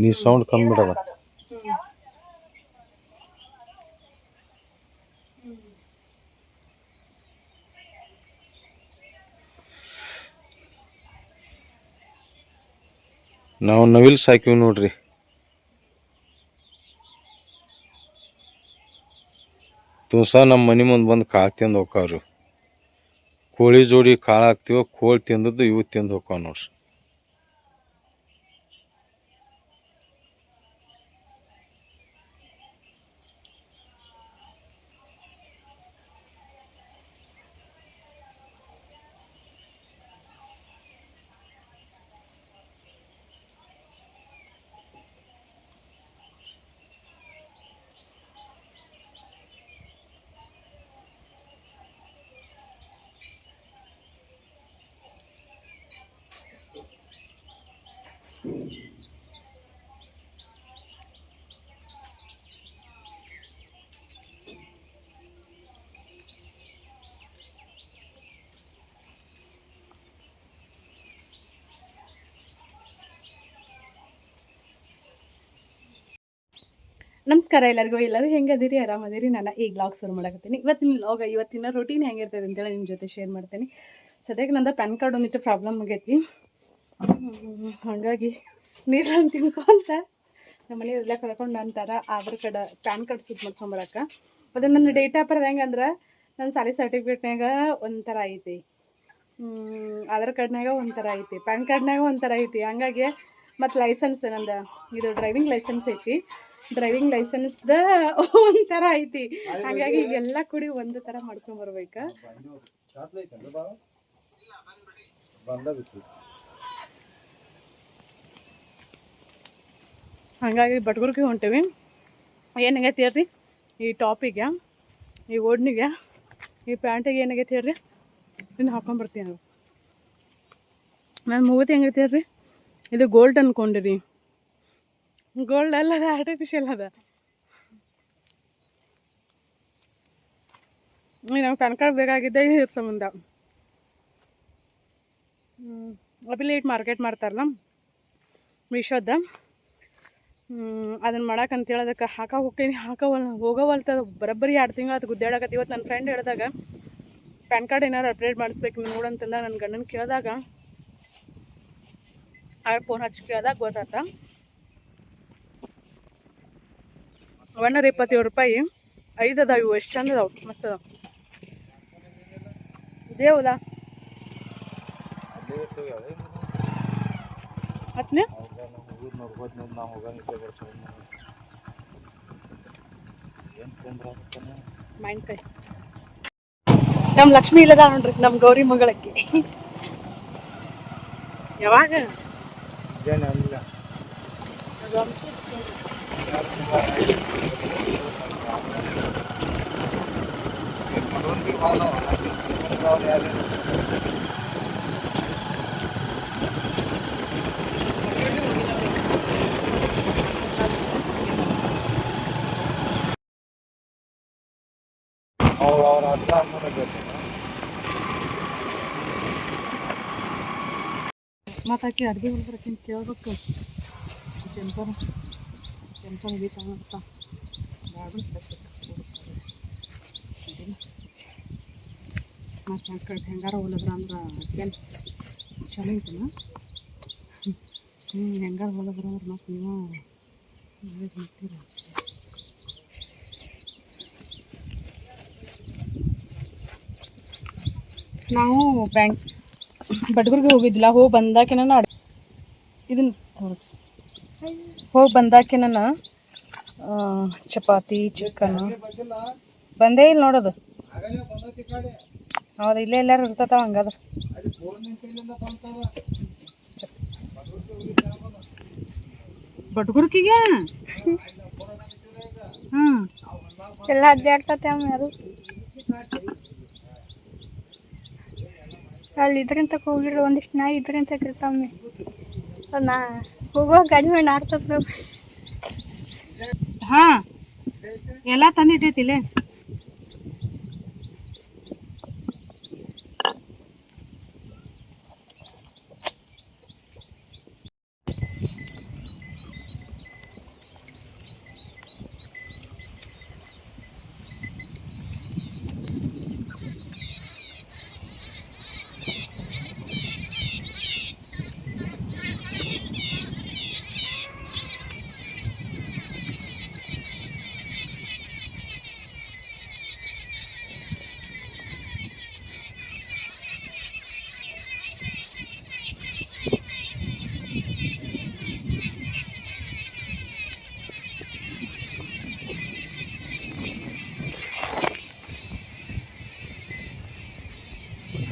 ನೀ ಸೌಂಡ್ ಕಮ್ಮಿ ಬಿಡವ. ನಾವು ನವಿಲ್ ಸಾಕಿವಿ ನೋಡ್ರಿ. ದಿವಸ ನಮ್ಮ ಮನೆ ಮುಂದೆ ಬಂದು ಕಾಳು ತಿಂದು ಹೋಗ್ತಾವ್ರಿ. ಕೋಳಿ ಜೋಡಿ ಕಾಳು ಹಾಕ್ತಿವ, ಕೋಳಿ ತಿಂದದ್ದು ಇವು ತಿಂದು ಹೋಗ್ತಾವ ನೋಡ್ರಿ. ನಮಸ್ಕಾರ ಎಲ್ಲರೂ ಹೆಂಗದಿರಿ? ಆರಾಮದಿರಿ? ನಾನು ಈಗ ವ್ಲಾಗ್ ಶುರು ಮಾಡಕತ್ತೀನಿ. ಇವತ್ತಿನ ರೂಟೀನ್ ಹೆಂಗಿರ್ತದೆ ಅಂತೇಳಿ ನಿಮ್ಮ ಜೊತೆ ಶೇರ್ ಮಾಡ್ತೀನಿ. ಸದ್ಯಕ್ಕೆ ನಂದು ಪ್ಯಾನ್ ಕಾರ್ಡ್ ಒಂದಿಟ್ಟು ಪ್ರಾಬ್ಲಮ್ ಆಗೈತಿ. ಹಾಗಾಗಿ ನೀರನ್ನು ತಿನ್ಕೊಂತ ನಮ್ಮ ಮನೆಯವ್ರೆಲ್ಲ ಕಳ್ಕೊಂಡು ಅಂತಾರ ಆಧಾರ್ ಕಾರ್ಡ್ ಪ್ಯಾನ್ ಕಾರ್ಡ್ ಸುಟ್ಟು ಮಾಡ್ಸ್ಕೊಂಬರಕ್ಕೆ. ಅದು ನನ್ನ ಡೇಟ್ ಆಫ್ ಬರ್ತ್ ಹೆಂಗಂದ್ರೆ ನನ್ನ ಸಾಲಿ ಸರ್ಟಿಫಿಕೇಟ್ನಾಗ ಒಂಥರ ಐತಿ, ಆಧಾರ್ ಕಾರ್ಡ್ನಾಗ ಒಂಥರ ಐತಿ, ಪ್ಯಾನ್ ಕಾರ್ಡ್ನಾಗ ಒಂಥರ ಐತಿ. ಹಂಗಾಗಿ ಮತ್ತು ಲೈಸೆನ್ಸ್ ನಂದು ಇದು ಡ್ರೈವಿಂಗ್ ಲೈಸೆನ್ಸ್ ಐತಿ, ಡ್ರೈವಿಂಗ್ ಲೈಸೆನ್ಸ್ದ ಒಂಥರ ಐತಿ. ಹಾಗಾಗಿ ಈಗೆಲ್ಲ ಕೂಡಿ ಒಂದು ಥರ ಮಾಡ್ಸ್ಕೊಂಬರ್ಬೇಕು. ಹಾಗಾಗಿ ಬಟ್ಗುರ್ಗೆ ಹೊಂಟೇವಿ. ಏನಾಗೈತಿ ಹೇಳ್ರಿ, ಈ ಟಾಪಿಗೆ, ಈ ಓಡ್ನಿಗೆ, ಈ ಪ್ಯಾಂಟಿಗೆ ಏನಾಗೈತಿ ಹೇಳ್ರಿ, ಇನ್ನು ಹಾಕೊಂಡ್ಬರ್ತೀನಿ. ನಾವು ನನ್ನ ಮೂವತ್ತು ಹೆಂಗೈತಿ ಹೇಳ್ರಿ, ಇದು ಗೋಲ್ಡ್ ಅಂದ್ಕೊಂಡಿರಿ. ಗೋಲ್ಡ್ ಅಲ್ಲ, ಅದು ಆರ್ಟಿಫಿಷಿಯಲ್ ಅದ. ನಾವು ಪ್ಯಾನ್ ಕಾರ್ಡ್ ಬೇಕಾಗಿದ್ದೆ ಇದ್ರ ಸಂಬಂಧ. ಅಫಿಲಿಯೇಟ್ ಮಾರ್ಕೆಟ್ ಮಾಡ್ತಾರಲ್ಲ ಮೀಶೋದ, ಅದನ್ನು ಮಾಡಕ್ಕಂತೇಳಿ ಅದಕ್ಕೆ ಹೋಗ್ತೀನಿ. ಹೋಗೋವಲ್ತದ ಬರೋಬ್ಬರಿ 2 ತಿಂಗಳು ಅದು ಗುದ್ದಾಡಕತ್ತಿ. ಇವತ್ತು ನನ್ನ ಫ್ರೆಂಡ್ ಹೇಳಿದಾಗ ಪ್ಯಾನ್ ಕಾರ್ಡ್ ಏನಾರು ಅಪ್ಡೇಟ್ ಮಾಡಿಸ್ಬೇಕು ನೀವು ನೋಡಂತಂದ ನನ್ನ ಗಂಡನ ಕೇಳಿದಾಗ ಫೋನ್ ಹಚ್ಚಿ ಕೇಳಿದಾಗ ಗೊತ್ತಾತ. 127 ರೂಪಾಯಿ 5 ಅದಾವ. ಇವು ಎಷ್ಟು ಚಂದ ಅದಾವ, ಮಸ್ತ್ ಅದಾವ. ದೇವದಾ ಹತ್ನೇ ಮಾವಿನಕಾಯಿ. ನಮ್ಮ ಲಕ್ಷ್ಮಿ ಇಲ್ಲದ ನೋಡ್ರಿ, ನಮ್ಮ ಗೌರಿ ಮಗಳಕ್ಕೆ. ಯಾವಾಗ ಮಾತಾಕಿ ಅಡುಗೆ ಹೊಲ್ಬರಕ್ಕಿಂತ ಕೇಳ್ಬೇಕು. ಕೆಂಪನ್ ಗೀತ ಮತ್ತು ಆ ಕಡೆ ಹೆಂಗಾರ ಹೊಲದ್ರ ಅಂದ್ರೆ ಅಡ್ಗೆನ್ ಚಲೋ ಐತನ. ಹೆಂಗಾರ ಹೊಲದ್ರ ಅಂದ್ರೆ ಮತ್ತು ನೀವು ಮಾಡ್ತೀರ. ನಾವು ಬಡ್ಗುರ್ಗೆ ಹೋಗಿದ್ದಿಲ್ಲ. ಹೋಗಿ ಬಂದಾಕೆ ನಾನು ಇದನ್ನು ತೋರಿಸಿ ಹೋಗಿ ಬಂದಾಕೆ ನಾನು ಚಪಾತಿ ಚಿಕನ್ ಬಂದೇ ಇಲ್ಲ ನೋಡೋದು. ಹೌದು, ಇಲ್ಲೇ ಎಲ್ಲಾರು ಇರ್ತತಾವ. ಹಂಗಾದ್ರೆ ಬಡ್ಗುರ್ಕಿಗೆ ಎಲ್ಲ ಅಡ್ಡಾಡ್ತತೆ ಯಾರು ಅಲ್ಲಿ ಇದ್ರಂತ ಹೋಗಿರೋ ಒಂದಿಷ್ಟು ನಾಯಿ ಇದ್ರಂತ ಇರ್ತಾವೆ. ನಾ ಹೋಗೋ ಗಾಡಿ ಮೇಲೆ ಆಡ್ತದ. ಹಾಂ, ಎಲ್ಲ ತಂದಿಟ್ಟೈತಿಲ್ಲೇ.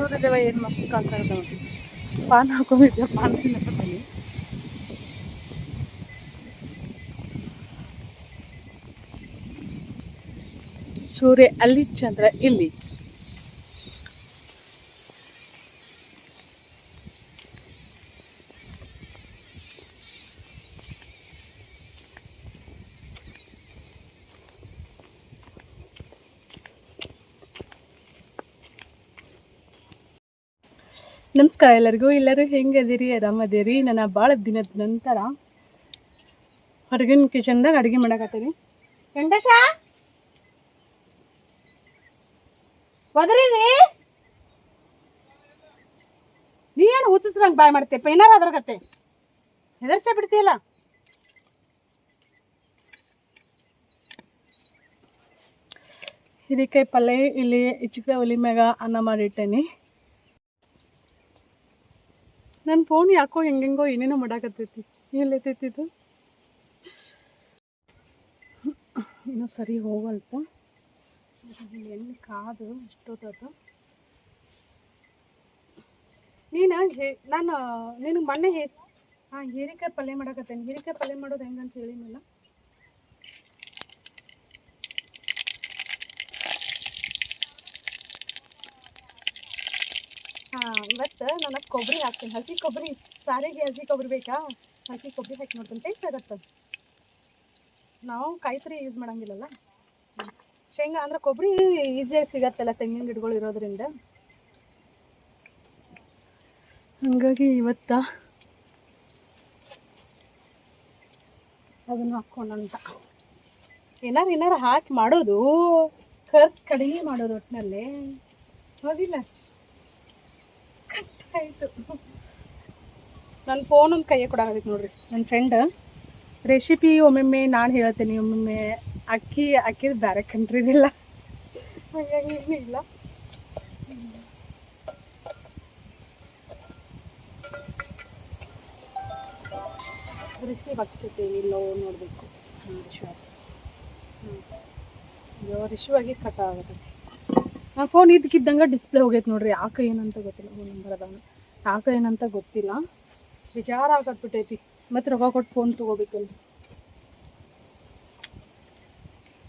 ಸೂರ್ಯದೇವ ಏನು ಮಸ್ತ್ ಕಾಣ್ತಾ ಇದ್ದಾವೆ. PAN ಹಾಕೊಂಡಿದ್ದೆ, PAN ತಿನ್ನಕತ್ತೀನಿ. ಸೂರ್ಯ ಅಲ್ಲಿ, ಚಂದ್ರ ಇಲ್ಲಿ. ನಮಸ್ಕಾರ ಎಲ್ಲರಿಗೂ. ಎಲ್ಲರೂ ಹೆಂಗದಿರಿ? ಆರಾಮದಿರಿ? ನಾನು ಭಾಳ ದಿನದ ನಂತರ ಹೊರಗಿನ ಕಿಚನ್ದಾಗ ಅಡುಗೆ ಮಾಡಕತ್ತೀನಿ. ವೆಂಕಟೇಶ ಒದರಿ ನೀ ಏನು ಹುಚ್ಚಿಸ್ರಂಗೆ ಬಾಯ್ ಮಾಡ್ತೆ? ಪೈನಾರ ಅದ್ರಾಗತ್ತೆ ಹೆದರ್ಸ ಬಿಡ್ತೀಯಲ್ಲ. ಹಿರಿಕಾಯಿ ಪಲ್ಯ ಇಲ್ಲಿ ಚಿಕ್ಕ ಒಲಿ ಮ್ಯಾಗ ಅನ್ನ ಮಾಡಿಟ್ಟೇನಿ. ನನ್ನ ಫೋನ್ ಯಾಕೋ ಹೆಂಗೆಂಗೋ ಏನೇನೋ ಮಾಡಾಕತ್ತೈತಿ. ಎಲ್ಲೈತೈತಿ ಇದು? ಇನ್ನೂ ಸರಿ ಹೋಗಲ್ತು. ಎಣ್ಣೆ ಕಾದು ಎಷ್ಟೊತ್ತದು. ನಾನು ನಿನಗೆ ಮೊನ್ನೆ ಹೀರಿಕಾಯಿ ಪಲ್ಯ ಮಾಡಾಕತ್ತೇನೆ. ಹೀರಿಕಾಯಿ ಪಲ್ಯ ಮಾಡೋದು ಹೆಂಗಂತ ಹೇಳಿನಲ್ಲ. ಇವತ್ತು ನಾನು ಕೊಬ್ಬರಿ ಹಾಕ್ತೀನಿ. ಹಸಿ ಕೊಬ್ಬರಿ ಸಾರಿಗೆ ಹಸಿ ಕೊಬ್ಬರಿ ಬೇಕಾ? ಹಸಿ ಕೊಬ್ಬರಿ ಹಾಕಿ ನೋಡ್ತೀನಿ, ಟೇಸ್ಟ್ ಆಗುತ್ತೆ. ನಾವು ಕಾಯಿ ತುರಿ ಯೂಸ್ ಮಾಡೋಂಗಿಲ್ಲಲ್ಲ. ಶೇಂಗಾ ಅಂದ್ರೆ ಕೊಬ್ಬರಿ ಈಸಿಯಾಗಿ ಸಿಗತ್ತಲ್ಲ, ತೆಂಗಿನ ಗಿಡಗಳು ಇರೋದ್ರಿಂದ. ಹಾಗಾಗಿ ಇವತ್ತು ಅದನ್ನು ಹಾಕ್ಕೊಂಡಂತ ಏನಾರು ಹಾಕಿ ಮಾಡೋದು, ಖರ್ಚು ಕಡಿಮೆ ಮಾಡೋದು ಒಟ್ಟಿನಲ್ಲಿ. ಹೋಗಿಲ್ಲ ಆಯಿತು. ನನ್ನ ಫೋನ್ ಒಂದು ಕೈಯ್ಯ ಕೊಡಾಕತ್ತೈತಿ ನೋಡ್ರಿ. ನನ್ನ ಫ್ರೆಂಡ್ ರೆಸಿಪಿ ಒಮ್ಮೊಮ್ಮೆ ನಾನು ಹೇಳ್ತೀನಿ, ಒಮ್ಮೊಮ್ಮೆ ಅಕ್ಕಿದು ಬೇರೆ ಕಂಟ್ರಿದಿಲ್ಲ, ಹಾಗಾಗಿ ಏನೂ ಇಲ್ಲ. ರಿಸೀವ್ ಆಗ್ತೈತಿ ಇಲ್ಲೋ ನೋಡಬೇಕು. ರಿಶ್ಯೂ ಆಗಿ ಕಟ್ ಆಗತೈತಿ. ನನ್ನ ಫೋನ್ ಇದಕ್ಕಿದ್ದಂಗೆ ಡಿಸ್ಪ್ಲೇ ಹೋಗೈತೆ ನೋಡ್ರಿ. ಯಾಕೆ ಏನಂತ ಗೊತ್ತಿಲ್ಲ. ನಂಬರ್ ಅದಾವ, ಯಾಕೆ ಏನಂತ ಗೊತ್ತಿಲ್ಲ. ಬೇಜಾರಾಗತ್ಬಿಟ್ಟೈತಿ. ಮತ್ತೆ ರೊಕ್ಕ ಕೊಟ್ಟು ಫೋನ್ ತೊಗೋಬೇಕಲ್ಲ.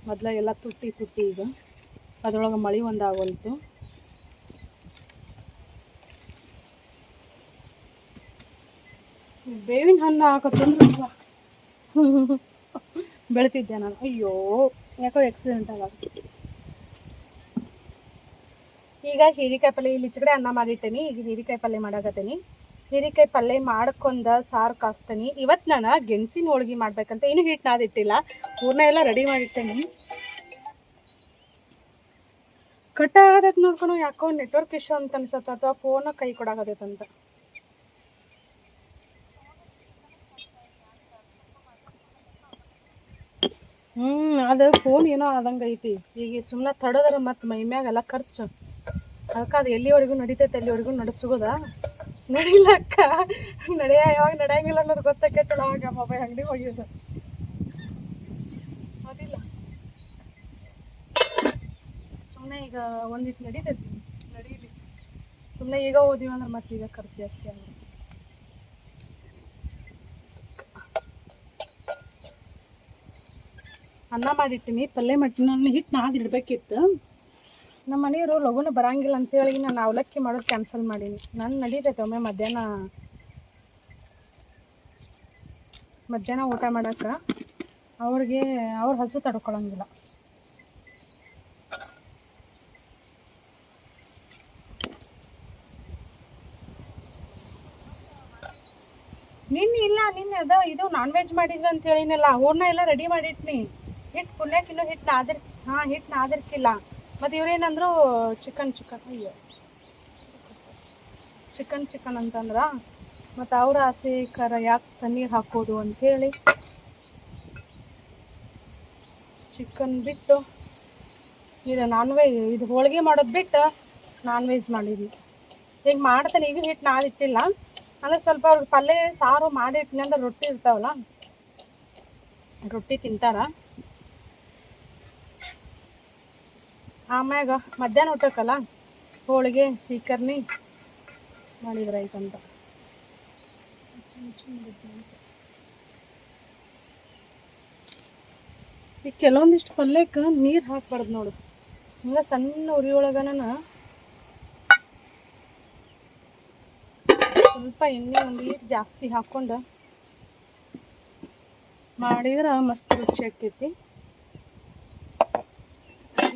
ಮೊದಲ ಎಲ್ಲ ತುಟ್ಟಿ ಈಗ ಅದ್ರೊಳಗೆ ಮಳೆ ಒಂದು ಆಗೋಲ್ತು. ಬೇವಿನ ಹಣ್ಣು ಹಾಕತ್ತಂದ್ರೆ ಬೆಳಿತಿದ್ದೆ ನಾನು. ಅಯ್ಯೋ ಯಾಕೋ ಆಕ್ಸಿಡೆಂಟ್ ಆಗುತ್ತೆ. ಈಗ ಹೀರಿಕಾಯಿ ಪಲ್ಯ ಇಲ್ಲಿ ಈಚೆಕಡೆ ಅನ್ನ ಮಾಡಿಟ್ಟೇನಿ. ಈಗ ಹೀರಿಕಾಯಿ ಪಲ್ಯ ಮಾಡಾಕತ್ತೀನಿ. ಹೀರಿಕಾಯಿ ಪಲ್ಯ ಮಾಡ್ಕೊಂಡ ಸಾರು ಕಾಸ್ತೀನಿ. ಇವತ್ತು ನಾನು ಗೆಣಸಿನ ಹೋಳ್ಗೆ ಮಾಡ್ಬೇಕಂತ ಏನು ಹಿಟ್ಟು ನಾದಿಟ್ಟಿಲ್ಲ, ಹೂರ್ಣ ಎಲ್ಲ ರೆಡಿ ಮಾಡಿಟ್ಟೇನಿ. ಕಟ್ ಆಗತೈತೆ ನೋಡ್ಕೊಂಡು. ಯಾಕೋ ನೆಟ್ವರ್ಕ್ ಇಶ್ಯೂ ಅಂತ ಅನ್ಸತ್ತ, ಅಥವಾ ಫೋನ ಕೈ ಕೊಡಾಕತೈತಂತ. ಅದು ಫೋನ್ ಏನೋ ಆದಂಗೆ ಐತಿ. ಈಗ ಸುಮ್ಮನೆ ತಡೋದ್ರ ಮತ್ತು ಮೈಮ್ಯಾಗೆಲ್ಲ ಖರ್ಚು. ಅದಕ್ಕೆ ಅದು ಎಲ್ಲಿವರೆಗೂ ನಡೀತೈತೆ ಅಲ್ಲಿವರೆಗೂ ನಡೆಸೋದ. ನಡಿಲಕ್ಕ ಯಾವಾಗ ನಡೆಯಂಗಿಲ್ಲ ಅನ್ನೋದು ಗೊತ್ತಾಕೈತಲ್ಲ, ಅವಾಗ ಮೊಬೈಲ್ ಅಂಗಡಿ ಹೋಗಿದ್ದು. ಅದಿಲ್ಲ ಸುಮ್ಮನೆ ಈಗ ಒಂದಿಟ್ಟು ನಡೀತೈತಿ, ನಡೀಲಿ. ಸುಮ್ಮನೆ ಈಗ ಓದಿವಿ ಅಂದ್ರೆ ಮತ್ತೆ ಈಗ ಖರ್ಚು ಜಾಸ್ತಿ ಆಗುತ್ತೆ. ಅನ್ನ ಮಾಡಿಟ್ಟಿನಿ, ಪಲ್ಯ ಮಾಡಿಟ್ಟಿನಿ. ನಾನು ಹಿಟ್ಟು ನಾದಿಡ್ಬೇಕಿತ್ತು. ನಮ್ಮ ಮನೆಯವರು ಲಘುನ ಬರಂಗಿಲ್ಲ ಅಂತೇಳಿ ನಾನು ಅವಲಕ್ಕಿ ಮಾಡೋದು ಕ್ಯಾನ್ಸಲ್ ಮಾಡೀನಿ. ನಾನು ನಡೀತೈತೆ ಒಮ್ಮೆ ಮಧ್ಯಾಹ್ನ ಊಟ ಮಾಡೋಕೆ. ಅವ್ರ ಹಸು ತಡ್ಕೊಳಂಗಿಲ್ಲ. ನಿನ್ನೆ ಇದು ನಾನ್ ವೆಜ್ ಮಾಡಿದ್ವಿ ಅಂತ ಹೇಳಿನಲ್ಲ, ಹೂರ್ಣ ಎಲ್ಲ ರೆಡಿ ಮಾಡಿಟ್ನಿ. ಹಿಟ್ಟು ಪುಣ್ಯಕ್ಕಿನ್ನೂ ಹಿಟ್ಟು ನಾದಿರ್ಕಿಲ್ಲ. ಮತ್ತು ಇವ್ರೇನಂದ್ರು ಚಿಕನ್ ಅಯ್ಯೋ ಚಿಕನ್ ಅಂತಂದ್ರೆ, ಮತ್ತು ಅವ್ರ ಆಸೆ ಖರ ಯಾಕೆ ಪನ್ನೀರ್ ಹಾಕೋದು ಅಂಥೇಳಿ ಚಿಕನ್ ಬಿಟ್ಟು ಇದು ಇದು ಹೋಳಿಗೆ ಮಾಡೋದು ಬಿಟ್ಟು ನಾನ್ ವೆಜ್ ಮಾಡಿದ್ವಿ. ಈಗ ಮಾಡ್ತಾನೆ. ಈಗ ಹಿಟ್ಟು ನಾದಿಟ್ಟಿಲ್ಲ ಅಂದರೆ ಸ್ವಲ್ಪ ಅವ್ರ ಪಲ್ಯ ಸಾರು ಮಾಡಿಟ್ನಿ ಅಂದ್ರೆ ರೊಟ್ಟಿ ಇರ್ತಾವಲ್ಲ, ರೊಟ್ಟಿ ತಿಂತಾರ. ಆಮ್ಯಾಗ ಮಧ್ಯಾಹ್ನ ಊಟಕ್ಕಲ್ಲ ಹೋಳಿಗೆ ಸೀಕರ್ನಿ ಮಾಡಿದ್ರೆ ಆಯ್ತಂತ. ಈಗ ಕೆಲವೊಂದಿಷ್ಟು ಪಲ್ಯಕ್ಕೆ ನೀರು ಹಾಕ್ಬಾರ್ದು ನೋಡು, ಹಂಗೆ ಸಣ್ಣ ಉರಿ ಒಳಗನ ಸ್ವಲ್ಪ ಎಣ್ಣೆ ಒಂದು ಈಟ್ ಜಾಸ್ತಿ ಹಾಕ್ಕೊಂಡು ಮಾಡಿದ್ರೆ ಮಸ್ತ್ ರುಚಿ ಆಕೈತಿ.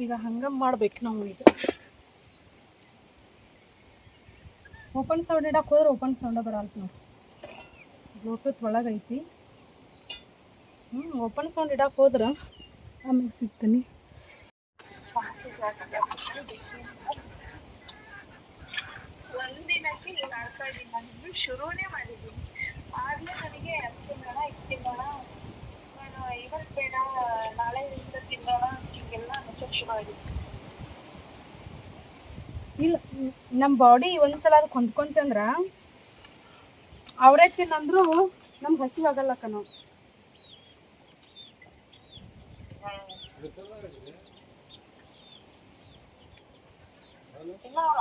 ಈಗ ಹಂಗೆ ಮಾಡ್ಬೇಕು ನಾವು. ಈಗ ಓಪನ್ ಸೌಂಡ್ ಇಡಕ್ಕೆ ಹೋದ್ರೆ ಓಪನ್ ಸೌಂಡ ಬರಲ್ತು ನಾವು, ಬ್ಲೂಟೂತ್ ಒಳಗೈತಿ. ಓಪನ್ ಸೌಂಡ್ ಇಡಕ್ಕೆ ಹೋದ್ರೆ ಆಮೇಲೆ ಸಿಗ್ತೀನಿ. ಶುರುನೇ ಮಾಡಿದ್ದೀನಿ ಆಗಲೇ ನನಗೆ ತಿನ್ನೋಣ ಇದು ತಿನ್ನೋಣ, ನಾನು ಇವತ್ತು ಬೇಡ ನಾಳೆಯಿಂದ ತಿನ್ನೋಣ ಹೀಗೆಲ್ಲ ಅನ್ಸೋಕೆ ಶುರುವಾಗಿದೆ. ಇಲ್ಲ ನಮ್ಮ ಬಾಡಿ ಒಂದ್ಸಲ ಅದು ಹೊಂದ್ಕೊಂತಂದ್ರೆ ಅವರೇ ತಿನ್ನಂದ್ರು ನಮ್ಗೆ ಹಸಿವಾಗಲ್ಲಕ್ಕ ನಾವು.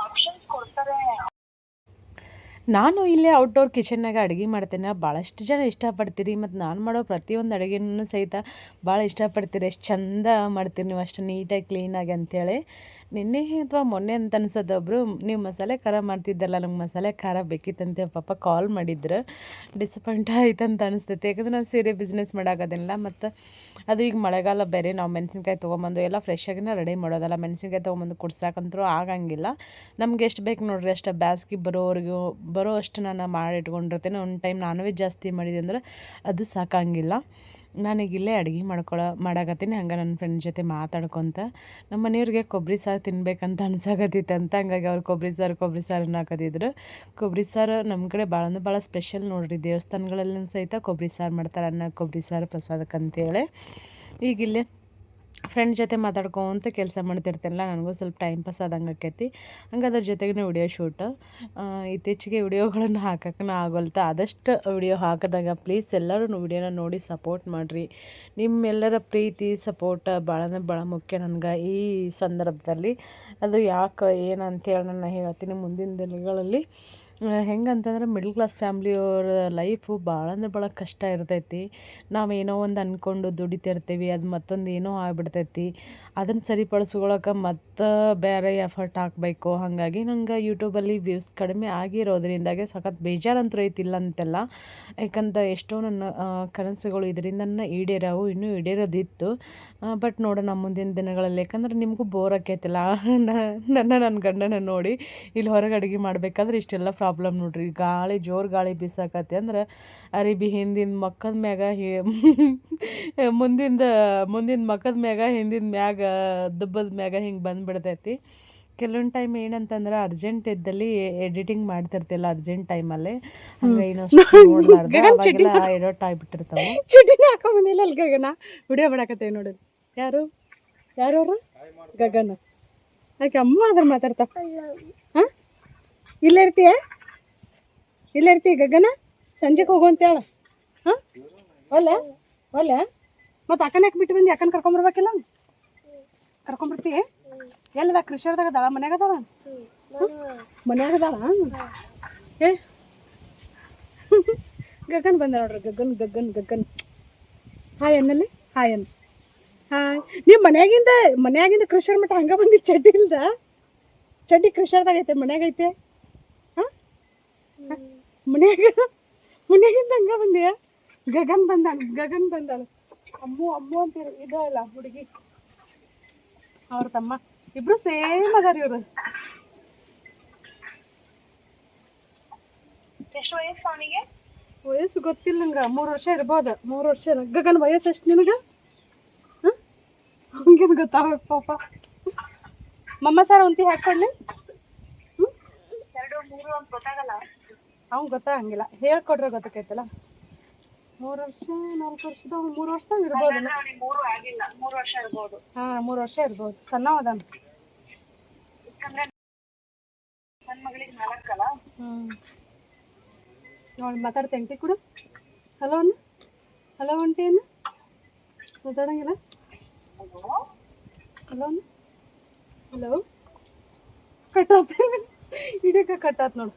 ಆಪ್ಷನ್ಸ್ ಕೊಡ್ತಾರೆ. ನಾನು ಇಲ್ಲೇ ಔಟ್ಡೋರ್ ಕಿಚನ್ನಾಗ ಅಡುಗೆ ಮಾಡ್ತೇನೆ. ಭಾಳಷ್ಟು ಜನ ಇಷ್ಟಪಡ್ತೀರಿ, ಮತ್ತು ನಾನು ಮಾಡೋ ಪ್ರತಿಯೊಂದು ಅಡುಗೆನೂ ಸಹಿತ ಭಾಳ ಇಷ್ಟಪಡ್ತೀರಿ. ಎಷ್ಟು ಚಂದ ಮಾಡ್ತೀರಿ ನೀವು, ಅಷ್ಟು ನೀಟಾಗಿ ಕ್ಲೀನಾಗಿ ಅಂಥೇಳಿ. ನಿನ್ನೆ ಅಥವಾ ಮೊನ್ನೆ ಅಂತ ಅನ್ಸೋದು ಒಬ್ಬರು, ನೀವು ಮಸಾಲೆ ಖಾರ ಮಾಡ್ತಿದ್ದಲ್ಲ, ನಂಗೆ ಮಸಾಲೆ ಖಾರ ಬೇಕಿತ್ತಂತೆ ಪಾಪ ಕಾಲ್ ಮಾಡಿದ್ರು. ಡಿಸಪಾಯಿಂಟ್ ಆಯ್ತಂತ ಅನಿಸ್ತೈತೆ, ಯಾಕಂದ್ರೆ ನಾನು ಸೀರೆ ಬಿಸ್ನೆಸ್ ಮಾಡೋಗೋದಿಲ್ಲ. ಮತ್ತು ಅದು ಈಗ ಮಳೆಗಾಲ ಬೇರೆ, ನಾವು ಮೆಣಸಿನ್ಕಾಯಿ ತೊಗೊಂಬಂದು ಎಲ್ಲ ಫ್ರೆಶ್ ಆಗಿನ ರೆಡಿ ಮಾಡೋದಲ್ಲ. ಮೆಣಸಿನ್ಕಾಯಿ ತೊಗೊಂಬಂದು ಕುಡ್ಸಾಕಂತರೂ ಆಗಂಗಿಲ್ಲ. ನಮ್ಗೆ ಎಷ್ಟು ಬೇಕು ನೋಡ್ರಿ ಅಷ್ಟು, ಬ್ಯಾಸ್ಗೆ ಬರೋ ಅಷ್ಟು ನಾನು ಮಾಡಿ ಇಟ್ಕೊಂಡಿರ್ತೇನೆ. ಒಂದು ಟೈಮ್ ನಾನ್ ವೆಜ್ ಜಾಸ್ತಿ ಮಾಡಿದೆ ಅಂದ್ರೆ ಅದು ಸಾಕಂಗಿಲ್ಲ. ನಾನೀಗ ಇಲ್ಲೇ ಅಡುಗೆ ಮಾಡಾಕತ್ತೀನಿ. ಹಂಗೆ ನನ್ನ ಫ್ರೆಂಡ್ ಜೊತೆ ಮಾತಾಡ್ಕೊತ. ನಮ್ಮ ಮನೆಯವ್ರಿಗೆ ಕೊಬ್ಬರಿ ಸಾರು ತಿನ್ಬೇಕಂತ ಅನ್ಸಾಕತ್ತಿತ್ತಂತ, ಹಂಗಾಗಿ ಅವ್ರು ಕೊಬ್ಬರಿ ಸಾರು ಹಾಕತ್ತಿದ್ರು. ಕೊಬ್ಬರಿ ಸಾರು ನಮ್ಮ ಕಡೆ ಭಾಳ ಅಂದ್ರೆ ಭಾಳ ಸ್ಪೆಷಲ್ ನೋಡಿರಿ. ದೇವಸ್ಥಾನಗಳಲ್ಲಿ ಸಹಿತ ಕೊಬ್ಬರಿ ಸಾರು ಮಾಡ್ತಾರೆ, ಅನ್ನ ಕೊಬ್ಬರಿ ಸಾರು ಪ್ರಸಾದಕ್ಕಂತೇಳಿ. ಈಗ ಇಲ್ಲೇ ಫ್ರೆಂಡ್ ಜೊತೆ ಮಾತಾಡ್ಕೊಂತ ಕೆಲಸ ಮಾಡ್ತಿರ್ತೇನಲ್ಲ, ನನಗೂ ಸ್ವಲ್ಪ ಟೈಮ್ ಪಾಸ್ ಆದಂಗೆ ಆಕೈತಿ. ಹಂಗೆ ಅದ್ರ ಜೊತೆಗೆ ವಿಡಿಯೋ ಶೂಟ್. ಇತ್ತೀಚೆಗೆ ವಿಡಿಯೋಗಳನ್ನು ಹಾಕೋಕ್ಕೂ ಆಗೋಲ್ತು. ಆದಷ್ಟು ವಿಡಿಯೋ ಹಾಕಿದಾಗ ಪ್ಲೀಸ್ ಎಲ್ಲರೂ ವಿಡಿಯೋನ ನೋಡಿ ಸಪೋರ್ಟ್ ಮಾಡಿರಿ. ನಿಮ್ಮೆಲ್ಲರ ಪ್ರೀತಿ ಸಪೋರ್ಟ್ ಭಾಳ ಅಂದ್ರೆ ಭಾಳ ಮುಖ್ಯ ನನಗೆ ಈ ಸಂದರ್ಭದಲ್ಲಿ. ಅದು ಯಾಕೆ ಏನಂತೇಳಿ ನಾನು ಹೇಳ್ತೀನಿ ಮುಂದಿನ ದಿನಗಳಲ್ಲಿ. ಹೆಂಗಂತಂದ್ರೆ ಮಿಡ್ಲ್ ಕ್ಲಾಸ್ ಫ್ಯಾಮ್ಲಿಯವ್ರ ಲೈಫು ಭಾಳ ಅಂದ್ರೆ ಭಾಳ ಕಷ್ಟ ಇರ್ತೈತಿ. ನಾವೇನೋ ಒಂದು ಅಂದ್ಕೊಂಡು ದುಡಿತಿರ್ತೀವಿ, ಅದು ಮತ್ತೊಂದು ಏನೋ ಆಗಿಬಿಡ್ತೈತಿ. ಅದನ್ನು ಸರಿಪಡಿಸ್ಕೊಳಕ್ಕೆ ಮತ್ತು ಬೇರೆ ಎಫರ್ಟ್ ಹಾಕಬೇಕು. ಹಾಗಾಗಿ ನಂಗೆ ಯೂಟ್ಯೂಬಲ್ಲಿ ವ್ಯೂಸ್ ಕಡಿಮೆ ಆಗಿರೋದ್ರಿಂದಾಗೆ ಸಖತ್ ಬೇಜಾರಂತೂ ಐತಿಲ್ಲ ಅಂತೆಲ್ಲ. ಯಾಕಂತ ಎಷ್ಟೋ ನನ್ನ ಕನಸುಗಳು ಇದರಿಂದ ಈಡೇರವು, ಇನ್ನೂ ಈಡೇರೋದಿತ್ತು. ಬಟ್ ನೋಡೋಣ ಮುಂದಿನ ದಿನಗಳಲ್ಲಿ, ಯಾಕಂದ್ರೆ ನಿಮಗೂ ಬೋರ್ ಆಕೈತಿಲ್ಲ ನನ್ನ ಗಂಡನ ನೋಡಿ. ಇಲ್ಲಿ ಹೊರಗೆ ಅಡುಗೆ ಮಾಡಬೇಕಾದ್ರೆ ಇಷ್ಟೆಲ್ಲ ಪ್ರಾಬ್ಲಮ್ ನೋಡ್ರಿ. ಜೋರು ಗಾಳಿ ಬೀಸಾಕತಿ ಅಂದ್ರೆ ಅರಿಬಿ ಹಿಂದಿನ ಮಕ್ಕದ ಮ್ಯಾಗ ಮುಂದಿನ ಮಕ್ಕದ ಮ್ಯಾಗ ಹಿಂದಿನ ಮ್ಯಾಗ ದುಬ್ಬದ ಮ್ಯಾಗ ಹಿಂಗೆ ಬಂದುಬಿಡ್ತೈತಿ. ಕೆಲವೊಂದು ಟೈಮ್ ಏನಂತಂದ್ರೆ ಅರ್ಜೆಂಟ್ ಇದ್ದಲ್ಲಿ ಎಡಿಟಿಂಗ್ ಮಾಡ್ತಿರ್ತಿಲ್ಲ, ಅರ್ಜೆಂಟ್ ಟೈಮಲ್ಲಿ ಹಂಗೆ ಇನ್ನೊಂದು ನೋಡ್ಲಾರ್ದು ಅವಾಗೆಲ್ಲ ಎಡೋಟ್ ಆಗಿಬಿಟ್ಟಿರ್ತಾವೆ. ಚುಟಿನ ಹಾಕೊಂಬಂದಿಲ್ಲ ಅಲ್ಲಿ ಗಗನ ವಿಡಿಯೋ ಮಾಡಾಕತ್ತೇವೆ ನೋಡಿ. ಯಾರವರು ಗಗನ ಯಾಕೆ ಅಮ್ಮ ಅದ್ರ ಮಾತಾಡ್ತಾ. ಹಾಂ ಇಲ್ಲೇ ಇರ್ತೀಯ ಗಗನ, ಸಂಜೆಗೆ ಹೋಗು ಅಂತೇಳ. ಹಾಂ ಒಲ್ಲ ಮತ್ತು ಅಕ್ಕನ ಯಾಕೆ ಬಿಟ್ಟು ಬಂದು ಅಕ್ಕನ ಕರ್ಕೊಂಬರ್ಬೇಕಿಲ್ಲ, ಕರ್ಕೊಂಬರ್ತೀಯ? ಎಲ್ಲದ ಕೃಷಿಯರ್ದಾಗ ಅದಾಳ, ಮನ್ಯಾಗ ಅದಾಳ? ಮನ್ಯಾಗ ಅದಾಳ? ಏ ಗಗನ್ ಬಂದ ನೋಡ್ರಿ. ಗಗನ್ ಹಾಯ್ ಅನ್ನಲ್ಲಿ, ಹಾಯ್ ಅನ್ನ. ಹಾಯ್. ನೀವು ಮನ್ಯಾಗಿಂದ ಕೃಷಿಯರ್ ಮಟ್ಟ ಹಂಗೆ ಬಂದು ಚಡ್ಡಿ ಇಲ್ದ? ಚಡ್ಡಿ ಕೃಷಿಯರ್ದಾಗ ಐತೆ, ಮನ್ಯಾಗ ಐತೆ? ಹಾಂ ಮನ್ಯಾಗಿಂದ ಹಂಗೆ ಬಂದಿಯ? ಗಗನ್ ಬಂದಾಳ. ಅಮ್ಮು ಅಂತೀರ ಇದಲ್ಲ ಹುಡುಗಿ, ಅವ್ರ ತಮ್ಮ ಇಬ್ರು ಸೇಮ್ ಅದಾರ ಇವ್ರು. ಎಷ್ಟು ವಯಸ್ಸು ಅವನಿಗೆ? ವಯಸ್ಸು ಗೊತ್ತಿಲ್ಲ ನಂಗೆ, 3 ವರ್ಷ ಇರ್ಬೋದು. 3 ವರ್ಷ. ಗಗನ್ ವಯಸ್ಸು ಎಷ್ಟು ನಿನಗೆ? ಹಾಂ ಹಂಗೇನು ಗೊತ್ತಾಗ ಪಾಪ. ಮಮ್ಮ ಸಾರ ಒಂತಿ ಹಾಕ್ಕೊಡ್ಲಿ? 2 3 ಅಂತ ಗೊತ್ತಾಗಲ್ಲ, ಅವ್ನು ಗೊತ್ತಾಗಂಗಿಲ್ಲ. ಹೇಳ್ಕೊಡ್ರೆ ಗೊತ್ತಾಕೈತಲ್ಲ. 3 ವರ್ಷ 4 ವರ್ಷದ 3 ವರ್ಷದಾಗ ಇರ್ಬೋದು. 3 ಆಗಿಲ್ಲ, 3 ವರ್ಷ ಇರ್ಬೋದು. ಹಾಂ 3 ವರ್ಷ ಇರ್ಬೋದು. ಸಣ್ಣವ ಅದಾನ. ನನ್ನ ಮಗಳಿಗೆ 4 ಅಲ್ಲ. ನೋಡಿ ಮಾತಾಡ್ತೇಂಟಿ ಕೂಡ. ಹಲೋ ಆಂಟಿ ಅನ್ನ ಮಾತಾಡಂಗಿಲ್ಲ. ಹಲೋ ಕಟ್ಟಾತ ಹಿಡಿಯಕ ಕಟ್ಟಾತ್ ನೋಡು.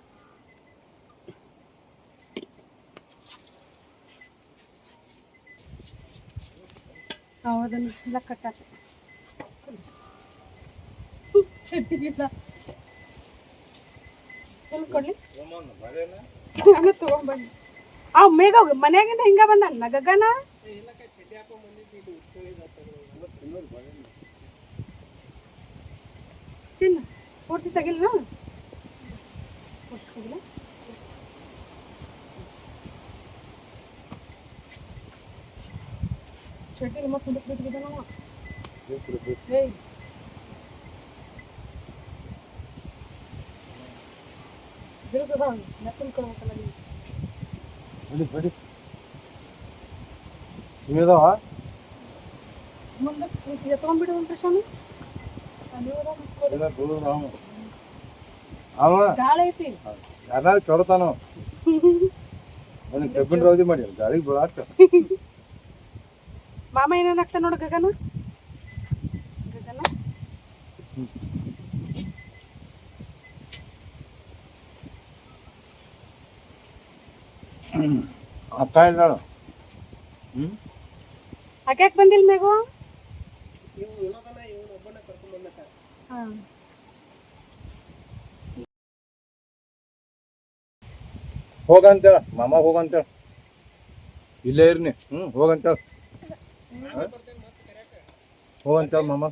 ಹೌದನ್ನ ಎಲ್ಲ ಕಟ್ಟಾತ ಚಟ್ನಿಗಿಲ್ಲ ಸ್ವಲ್ಪ ಕೊಡ್ಲಿ ನಾನು ತಗೊಂಡ್ಬಂದು ಮೇಘ ಮನ್ಯಾಗಿಂದ ಹಿಂಗ ಬಂದಲ್ಲ ಗಗನ ತಿನ್ನು ಪೂರ್ತಿ ತೆಗಿಲ್ಲ ಚಟ್ನಿ ಮತ್ತೆ ಮುಂದಕ್ಕೆ ಬಿಟ್ಟಿದ್ದ ನಾವು ಮುಂದಕ್ಕೆ ತಗೊಂಡ್ಬಿಡು ಸ್ವಾಮಿ ಗಾಳಿ ಐತಿ ಯಾರು ಕೆಡತಾನ ಕಬ್ಬಿನ ರೌದಿ ಮಾಡಿ ಗಾಳಿಗೆ ಬೀಳಾಕ ಮಾಮ ಏನೇನು ಆಗ್ತಾನೆ ನೋಡು ಗಗನ ಗಗನ ಅಪ್ಪ ಇಲ್ಲ ಯಾಕೆ ಬಂದಿಲ್ಲ ಮೇಘು ಹೋಗಂತೇಳ ಮಾಮ ಹೋಗಂತೇಳ ಇಲ್ಲೇ ಇರ್ನಿ ಹೋಗಂತೇಳ ಹೋಗಂತೇಳ ಮಾಮ